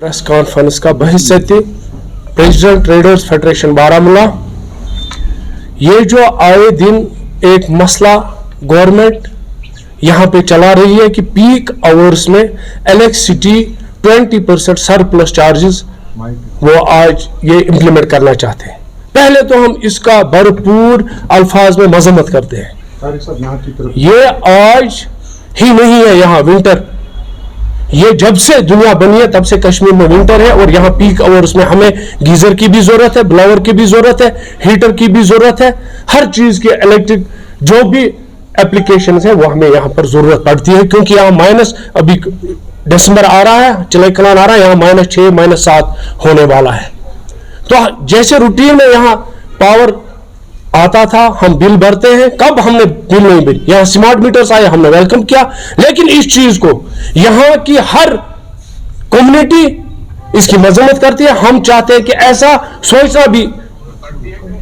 Press conference का बहसती president traders federation Baramulla. ये जो आए दिन एक मसला गवर्नमेंट यहाँ पे चला रही है कि पीक आवर्स में इलेक्ट्रिसिटी 20% सरप्लस चार्जेस वो आज ये इम्प्लीमेंट करना चाहते हैं। पहले तो हम इसका भरपूर अल्फाज में मजम्मत करते हैं। ये आज ही नहीं है यहाँ विंटर, ये जब से दुनिया बनी है तब से कश्मीर में विंटर है और यहाँ पीक आवर्स में हमें गीजर की भी जरूरत है, ब्लावर की भी जरूरत है, हीटर की भी जरूरत है, हर चीज के इलेक्ट्रिक जो भी एप्लीकेशन है वो हमें यहाँ पर जरूरत पड़ती है, क्योंकि यहाँ माइनस अभी दिसंबर आ रहा है, चले कलान आ रहा है, यहाँ -6 -7 होने वाला है। तो जैसे रूटीन में यहाँ पावर आता था, हम बिल भरते हैं, कब हमने बिल नहीं बिल, यहां स्मार्ट मीटर्स आए, हमने वेलकम किया, लेकिन इस चीज को यहां की हर कम्युनिटी इसकी मजम्मत करती है। हम चाहते हैं कि ऐसा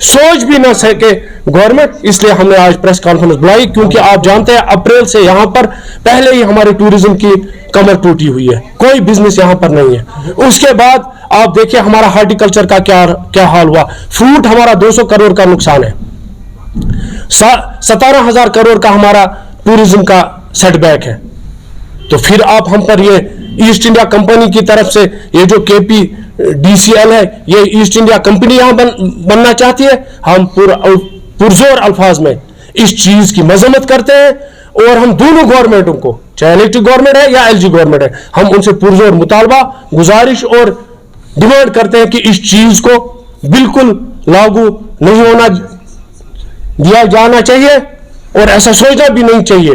सोच भी ना सके गवर्नमेंट, इसलिए हमने आज प्रेस कॉन्फ्रेंस बुलाई, क्योंकि आप जानते हैं अप्रैल से यहां पर पहले ही हमारे टूरिज्म की कमर टूटी हुई है, कोई बिजनेस यहां पर नहीं है। उसके बाद आप देखिए हमारा हार्टिकल्चर का क्या हाल हुआ, फ्रूट हमारा 200 करोड़ का नुकसान है, 17,000 करोड़ का हमारा टूरिज्म का सेटबैक है। तो फिर आप हम पर ये ईस्ट इंडिया कंपनी की तरफ से ये जो KPDCL है, ये ईस्ट इंडिया कंपनी यहां बनना चाहती है। हम पुरजोर अल्फाज में इस चीज की मजम्मत करते हैं और हम दोनों गवर्नमेंटों को, चाहे इलेक्ट्रिक गवर्नमेंट है या LG गवर्नमेंट है, हम उनसे पुरजोर मुतालबा, गुजारिश और डिमांड करते हैं कि इस चीज को बिल्कुल लागू नहीं होना दिया जाना चाहिए और ऐसा सोचना भी नहीं चाहिए।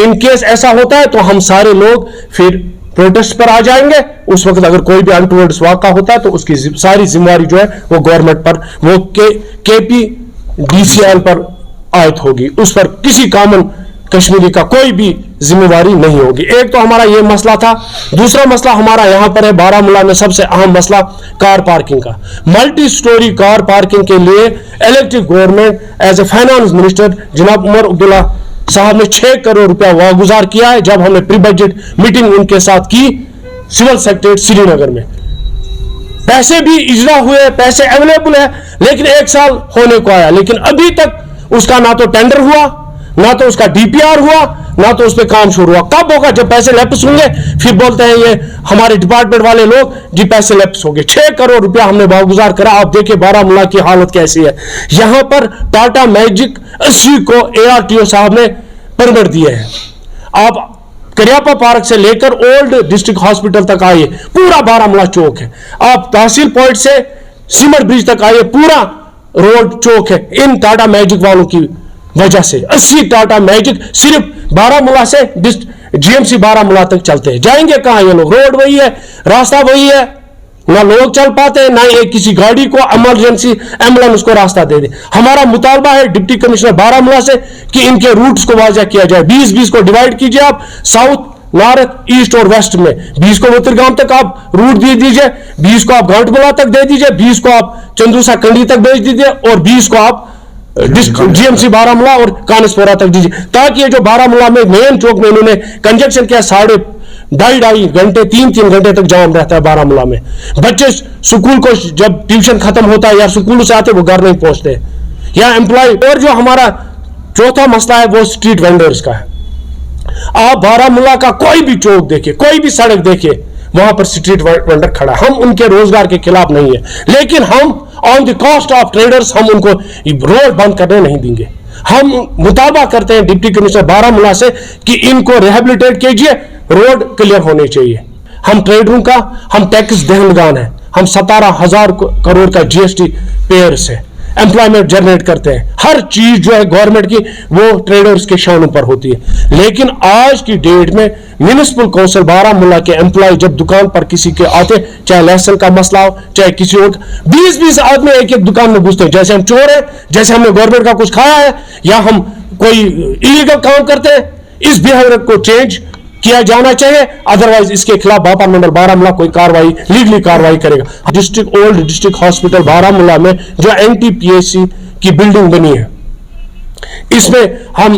इन केस ऐसा होता है तो हम सारे लोग फिर प्रोटेस्ट पर आ जाएंगे। उस वक्त अगर कोई भी अनटूवर्ड्स वाक़ा होता है तो उसकी सारी जिम्मेदारी जो है वो गवर्नमेंट पर, वो KPDCL पर आयत होगी, उस पर किसी कॉमन कश्मीरी का कोई भी जिम्मेवारी नहीं होगी। एक तो हमारा ये मसला था। दूसरा मसला हमारा यहां पर है बारामूला में सबसे अहम मसला कार पार्किंग का। मल्टी स्टोरी कार पार्किंग के लिए elected government as a finance minister जनाब उमर अब्दुल्ला साहब ने 6 करोड़ रुपया वागुजार किया है। जब हमने प्री बजट मीटिंग उनके साथ की सिविल सेक्रेटरीट श्रीनगर में, पैसे भी इजरा हुए, पैसे अवेलेबल है, लेकिन 1 साल होने को आया, लेकिन अभी तक उसका ना तो टेंडर हुआ, ना तो उसका DPR हुआ, ना तो उस पर काम शुरू हुआ। कब होगा? जब पैसे लैप्स होंगे फिर बोलते हैं ये हमारे डिपार्टमेंट वाले लोग जी पैसे लैप्स हो गए। 6 करोड़ रुपया हमने वागुजार करा। आप देखिए बारामूला की हालत कैसी है। यहां पर टाटा मैजिक 80 को ARTO साहब ने परमिट दिए हैं। आप करियापा पार्क से लेकर ओल्ड डिस्ट्रिक्ट हॉस्पिटल तक आइए, पूरा बारामूला चौक है। आप तहसील पॉइंट से सीमेंट ब्रिज तक आइए, पूरा रोड चौक है इन टाटा मैजिक वालों की वजह से। 80 टाटा मैजिक सिर्फ बारामूला से GMC बारामूला तक चलते हैं। जाएंगे कहां ये लोग? रोड वही है, रास्ता वही है, ना लोग चल पाते हैं, ना एक किसी गाड़ी को इमरजेंसी एम्बुलेंस को रास्ता दे दे। हमारा मुतालबा है डिप्टी कमिश्नर बारामूला से कि इनके रूट्स को वाज़ा किया जाए। 20-20 को डिवाइड कीजिए आप, साउथ, नॉर्थ, ईस्ट और वेस्ट में। 20 को वोतिरगाम तक आप रूट दे दीजिए, 20 को आप घाटमला तक दे दीजिए, 20 को आप चंदूसा कंडी तक भेज दीजिए और 20 को आप GMC बारामूला और कानसपोरा तक दीजिए, ताकि ये जो बारामूला में मेन चौक में इन्होंने कंजक्शन किया, 2.5 घंटे 3 घंटे तक जाम रहता है बारामूला में। बच्चे स्कूल को जब ट्यूशन खत्म होता है या स्कूल से आते वो घर नहीं पहुंचते या एम्प्लॉय। और जो हमारा चौथा मसला है वो स्ट्रीट वेंडर्स का है। आप बारामूला का कोई भी चौक देखिए, कोई भी सड़क देखिए, वहां पर स्ट्रीट वेंडर खड़ा। हम उनके रोजगार के खिलाफ नहीं है, लेकिन हम on the cost of traders हम उनको रोड बंद करने नहीं देंगे। हम मुतालबा करते हैं डिप्टी कमिश्नर बारामूला से कि इनको रिहेबिलिटेट कीजिए, रोड क्लियर होने चाहिए। हम ट्रेडरों का हम टैक्स दहनगान है, हम 17,000 करोड़ का GST पेयर्स है, एम्प्लॉयमेंट जनरेट करते हैं। हर चीज जो है गवर्नमेंट की वो ट्रेडर्स के शानों पर होती है। लेकिन आज की डेट में म्युनिसिपल काउंसिल बारामूला के एम्प्लॉय जब दुकान पर किसी के आते, चाहे लहसन का मसला हो, चाहे किसी और, 20-20 आदमी एक दुकान में घुसते हैं, जैसे हम चोर है, जैसे हमने गवर्नमेंट का कुछ खाया है या हम कोई इलीगल काम करते हैं। इस बिहेवियर को चेंज किया जाना चाहिए, अदरवाइज इसके खिलाफ व्यापार मंडल बारामूला कोई कार्रवाई, लीगली कार्रवाई करेगा। ओल्ड डिस्ट्रिक्ट हॉस्पिटल बारामूला में जो NTPC की बिल्डिंग बनी है, इसमें हम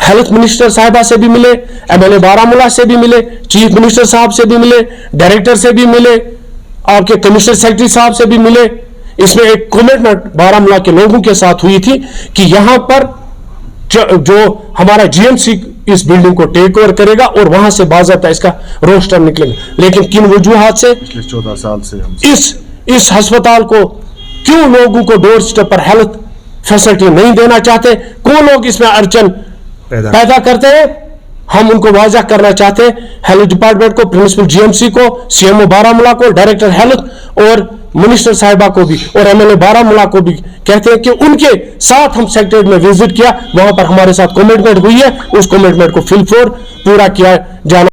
हेल्थ मिनिस्टर साहिबा से भी मिले, MLA बारामूला से भी मिले, चीफ मिनिस्टर साहब से भी मिले, डायरेक्टर से भी मिले, आपके कमिश्नर सेक्रेटरी साहब से भी मिले। इसमें एक कमिटमेंट बारामूला के लोगों के साथ हुई थी कि यहां पर जो हमारा GMC इस बिल्डिंग को टेक ओवर करेगा और वहां से बाज़ाब्ता इसका रोस्टर निकलेगा। लेकिन किन वजूहात से पिछले 14 साल से इस अस्पताल को क्यों लोगों को डोर स्टेप पर हेल्थ फैसिलिटी नहीं देना चाहते, कौन लोग इसमें अड़चन पैदा करते हैं, हम उनको वाज़ा करना चाहते हैं। हेल्थ डिपार्टमेंट को, प्रिंसिपल GMC को, CMO बारामूला को, डायरेक्टर हेल्थ और मिनिस्टर साहिबा को भी और MLA बारामूला को भी कहते हैं कि उनके साथ हम सेक्रेटरीट में विजिट किया, वहां पर हमारे साथ कमिटमेंट हुई है, उस कमिटमेंट को फिलफोर पूरा किया जाना